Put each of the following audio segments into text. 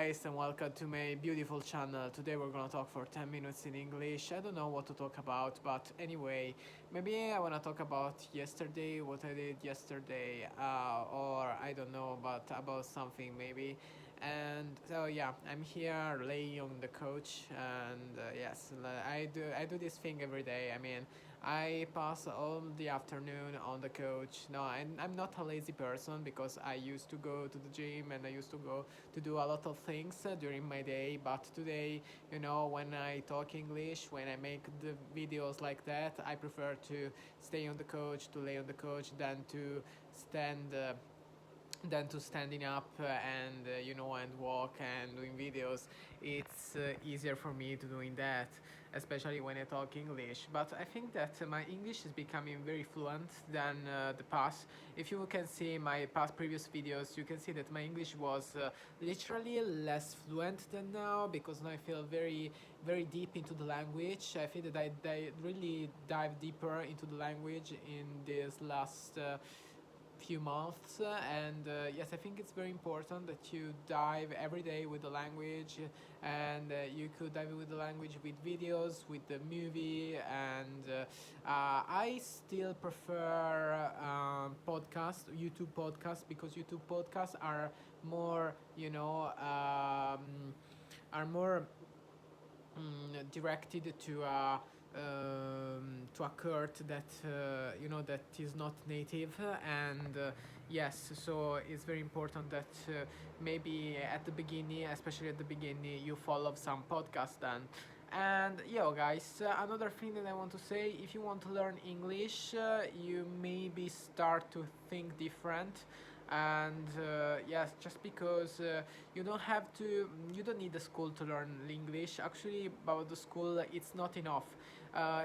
guys, and welcome to my beautiful channel. Today we're gonna talk for 10 minutes in English. I don't know what to talk about, but anyway, maybe I wanna talk about yesterday, what I did yesterday, or I don't know, but about something maybe. And so yeah, I'm here, Leon, the coach, and yes, I do this thing every day. I mean, I pass all the afternoon on the couch. No, I'm not a lazy person because I used to go to the gym and I used to go to do a lot of things during my day. But today, when I talk English, when I make the videos like that, I prefer to stay on the couch, to lay on the couch, stand. Uh, than to standing up and walk and doing videos. It's easier for me to doing that, especially when I talk English. But I think that my English is becoming very fluent than the past. If you can see my past previous videos, you can see that my English was literally less fluent than now, because now I feel very very deep into the language. I think that I really dive deeper into the language in this last few months, and yes, I think it's very important that you dive every day with the language, and you could dive with the language with videos, with the movie, and I still prefer YouTube podcasts, because YouTube podcasts are more are more directed to a court that that is not native, and yes, so it's very important that maybe at the beginning, especially at the beginning, you follow some podcast then. And guys, another thing that I want to say: if you want to learn English, you maybe start to think different. And yes, just because you don't need a school to learn English. Actually, about the school, it's not enough.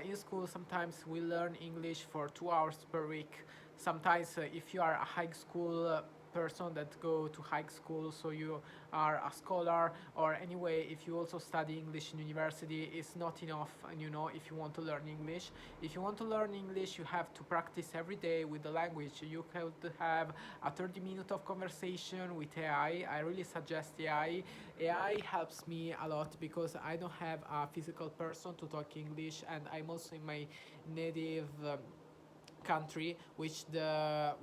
In school, sometimes we learn English for 2 hours per week. Sometimes, if you are a high school person that go to high school, so you are a scholar, or anyway, if you also study English in university, it's not enough. And if you want to learn English, you have to practice every day with the language. You have to have a 30 minute of conversation with AI. I really suggest AI. AI helps me a lot because I don't have a physical person to talk English, and I'm also in my native country, which the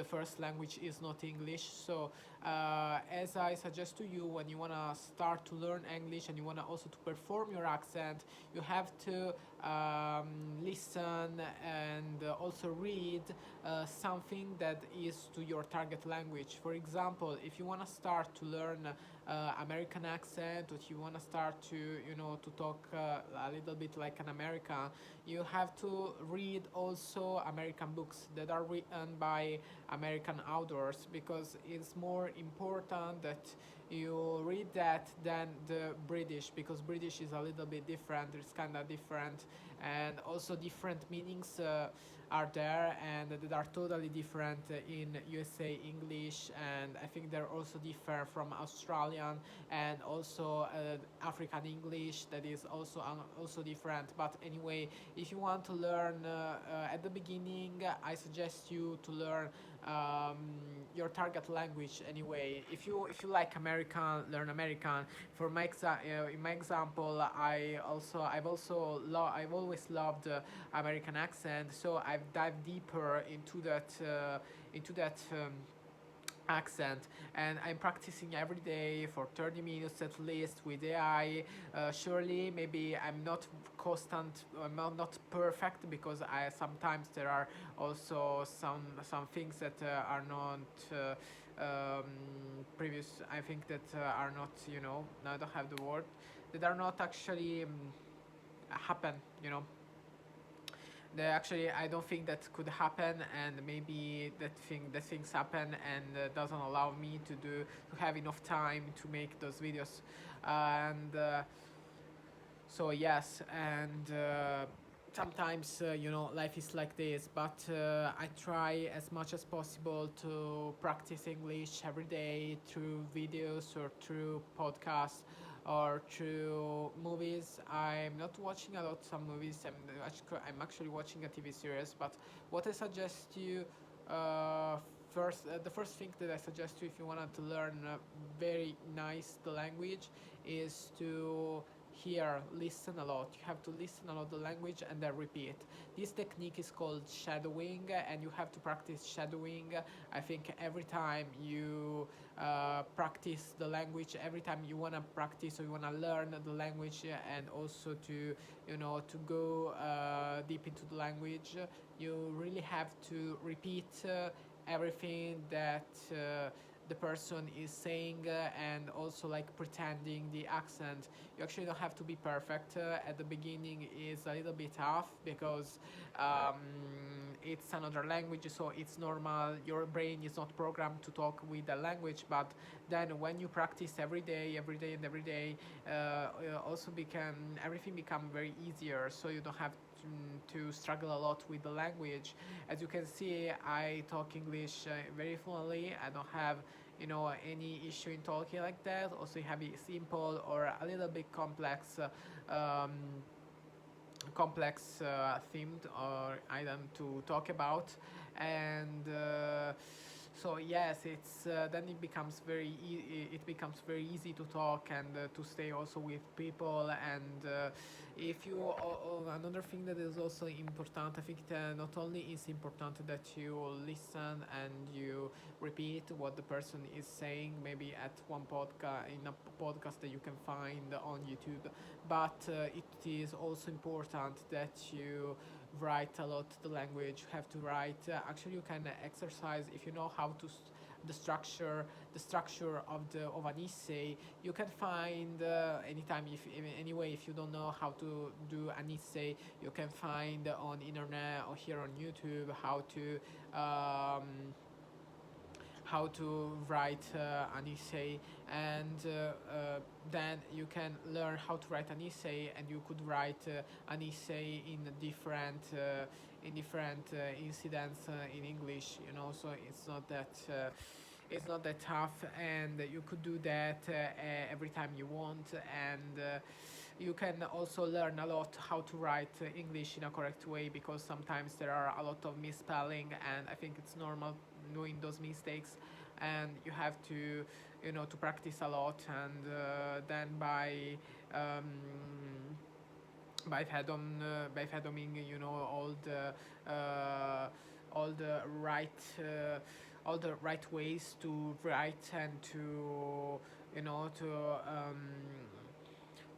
first language is not English. So as I suggest to you, when you want to start to learn English and you want to also to perform your accent, you have to listen and also read something that is to your target language. For example, if you want to start to learn American accent, or if you want to start to to talk a little bit like an American, you have to read also American books that are written by American authors, because it's more important that you read that than the British, because British is a little bit different. It's kind of different, and also different meanings are there, and that are totally different in USA English, and I think they're also different from Australian and also African English, that is also different. But anyway, if you want to learn at the beginning, I suggest you to learn um, your target language. Anyway, if you like American, learn American. In my example, I've always loved American accent, so I've dived deeper into that accent, and I'm practicing every day for 30 minutes at least with AI. Surely maybe I'm not perfect, because I sometimes there are also some things that are not previous, I think that are not, I don't have the word, that are not actually happen, that actually I don't think that could happen, and maybe that things happen, and doesn't allow me to have enough time to make those videos. And so yes, and sometimes life is like this, but I try as much as possible to practice English every day through videos or through podcasts or through movies. I'm not watching a lot some movies. I'm actually watching a TV series. But what I suggest you the first thing that I suggest you if you wanted to learn very nice the language is to hear, listen a lot. You have to listen a lot the language and then repeat. This technique is called shadowing, and you have to practice shadowing. I think every time you practice the language, every time you wanna practice or you wanna learn the language, and also to to go deep into the language, you really have to repeat everything that the person is saying, and also like pretending the accent. You actually don't have to be perfect. At the beginning is a little bit tough because um, it's another language, so it's normal. Your brain is not programmed to talk with the language, but then when you practice every day and every day, also become everything become very easier. So you don't have to struggle a lot with the language. As you can see, I talk English very fluently. I don't have any issue in talking like that. Also, you have a simple or a little bit complex themed or item to talk about, and so yes, it's then it becomes very easy to talk and to stay also with people. And if you another thing that is also important, I think not only is important that you listen and you repeat what the person is saying, maybe at one podcast in a podcast that you can find on YouTube, but it is also important that you write a lot the language. You have to write. Actually, you can exercise if you know how to. The structure of an essay, you can find anytime. If anyway, if you don't know how to do an essay, you can find on internet or here on YouTube how to write an essay, and then you can learn how to write an essay, and you could write an essay in different incidents in English. So it's not that tough, and you could do that every time you want. And you can also learn a lot how to write English in a correct way, because sometimes there are a lot of misspelling, and I think it's normal doing those mistakes, and you have to to practice a lot. And then um, by fathoming uh, all the right all the right ways to write, and to you know to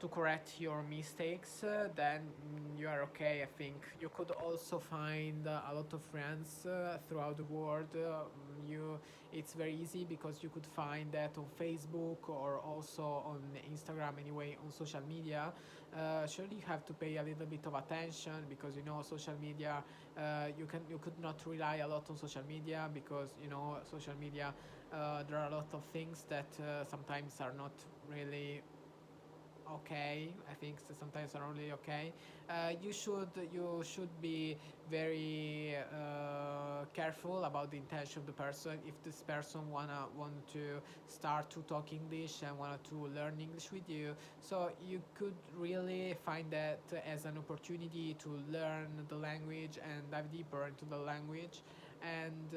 correct your mistakes, then you are okay. I think you could also find a lot of friends throughout the world. It's very easy because you could find that on Facebook or also on Instagram. Anyway, on social media, surely you have to pay a little bit of attention, because social media. You could not rely a lot on social media, because social media. There are a lot of things that sometimes are not really okay. I think sometimes are only okay. You should be very careful about the intention of the person. If this person want to start to talk English and want to learn English with you, so you could really find that as an opportunity to learn the language and dive deeper into the language. And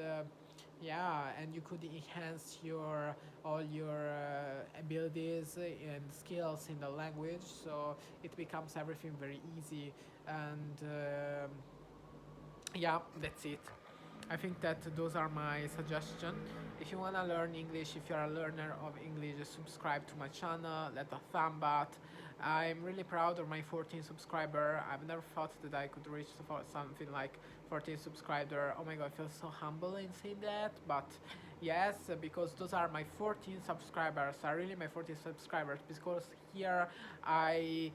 yeah, and you could enhance all your abilities and skills in the language, so it becomes everything very easy. And yeah, that's it. I think that those are my suggestions. If you wanna learn English, if you're a learner of English, subscribe to my channel, let a thumb up. I'm really proud of my 14 subscriber. I've never thought that I could reach something like 14 subscriber. Oh my god, I feel so humble in saying that, but yes, because those are my 14 subscribers, are really my 14 subscribers, because here I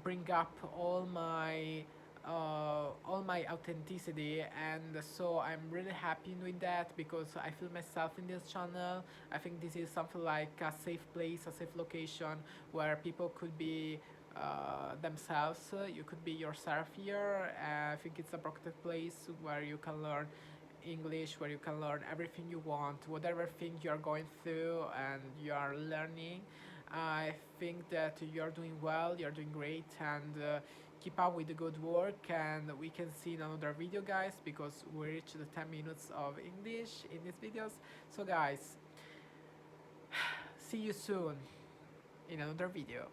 bring up all my authenticity, and so I'm really happy with that, because I feel myself in this channel. I think this is something like a safe place, a safe location where people could be themselves. You could be yourself here. I think it's a protected place where you can learn English, where you can learn everything you want, whatever thing you are going through and you are learning. I think that you're doing well, you're doing great, and keep up with the good work, and we can see in another video, guys, because we reached the 10 minutes of English in these videos. So guys, see you soon in another video.